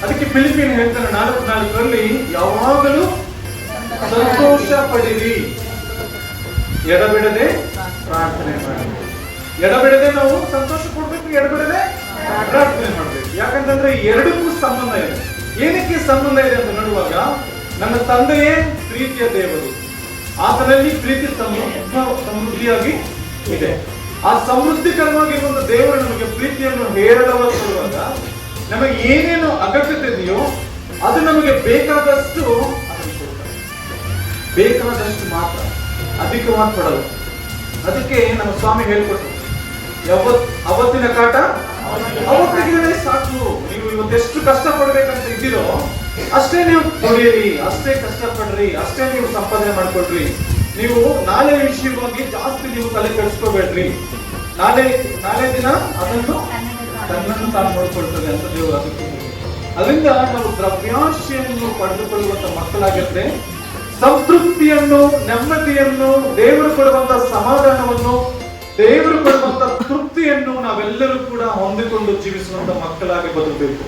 ಅದಕ್ಕೆ ಫಿಲಿಪಿಯನ್ ಹೇಳ್ತಾನೆ 4:4 ಯಾವಾಗಲೂ ಸಂತೋಷ ಪಡಿರಿ, ಎಡಬಿಡದೆ ಪ್ರಾರ್ಥನೆ ಮಾಡಿ. ಎಡಬಿಡದೆ ನಾವು ಸಂತೋಷ ಕೊಡ್ಬೇಕು, ಎಡಬಿಡದೆ ಪ್ರಾರ್ಥನೆ ಮಾಡ್ಬೇಕು. ಯಾಕಂತಂದ್ರೆ ಎರಡಕ್ಕೂ ಸಂಬಂಧ ಇದೆ. ಏನಕ್ಕೆ ಸಂಬಂಧ ಇದೆ ಅಂತ ನೋಡುವಾಗ, ನನ್ನ ತಂದೆಯೇ ಪ್ರೀತಿಯ ದೇವರು, ಆತನಲ್ಲಿ ಪ್ರೀತಿ ಸಮೃದ್ಧಿಯಾಗಿ ಇದೆ. ಆ ಸಮೃದ್ಧಿಕರವಾಗಿರುವಂತಹ ದೇವರು ನಮಗೆ ಪ್ರೀತಿಯನ್ನು ಹೇರಳವಾಗಿ ಕೊಡುವಾಗ ನಮಗೆ ಏನೇನು ಅಗತ್ಯತೆ ಇದೆಯೋ ಅದು ನಮಗೆ ಬೇಕಾದಷ್ಟು ಅದನ್ನು ಕೊಡ್ತಾರೆ. ಬೇಕಾದಷ್ಟು ಮಾತ್ರ, ಅಧಿಕವಾಗಿ ಕೊಡಲ್ಲ. ಅದಕ್ಕೆ ನಮ್ಮ ಸ್ವಾಮಿ ಹೇಳ್ಕೊಟ್ರು, ಅವತ್ತಿನ ಕಾಟ ಅವತ್ತಿಗೆ ಸಾಕು. ನೀವು ಇವತ್ತೆಷ್ಟು ಕಷ್ಟ ಪಡ್ಬೇಕಂತ ಇದ್ದೀರೋ ಅಷ್ಟೇ ನೀವು ದುಡಿಯಿರಿ, ಅಷ್ಟೇ ಕಷ್ಟಪಡ್ರಿ, ಅಷ್ಟೇ ನೀವು ಸಂಪಾದನೆ ಮಾಡ್ಕೊಳ್ರಿ. ನೀವು ನಾಳೆ ವಿಷಯವಾಗಿ ಜಾಸ್ತಿ ನೀವು ತಲೆ ಕೆಡಿಸ್ಕೋಬೇಡ್ರಿ. ನಾಳೆ ದಿನ ಅದನ್ನು ತನ್ನನ್ನು ತಾನು ನೋಡ್ಕೊಳ್ತದೆ ಅಂತ ದೇವರು ಅದಕ್ಕೆ. ಅದರಿಂದ ನಾವು ದ್ರವ್ಯಾಶೆಯನ್ನು ಪಡೆದುಕೊಳ್ಳುವಂತ ಮಕ್ಕಳಾಗಿದ್ರೆ ಸಂತೃಪ್ತಿಯನ್ನು, ನೆಮ್ಮದಿಯನ್ನು, ದೇವರು ಕೊಡುವಂತ ಸಮಾಧಾನವನ್ನು, ದೇವರು ಕೊಡುವಂತ ತೃಪ್ತಿಯನ್ನು ನಾವೆಲ್ಲರೂ ಕೂಡ ಹೊಂದಿಕೊಂಡು ಜೀವಿಸುವಂತ ಮಕ್ಕಳಾಗಿ ಬದುಕಬೇಕು.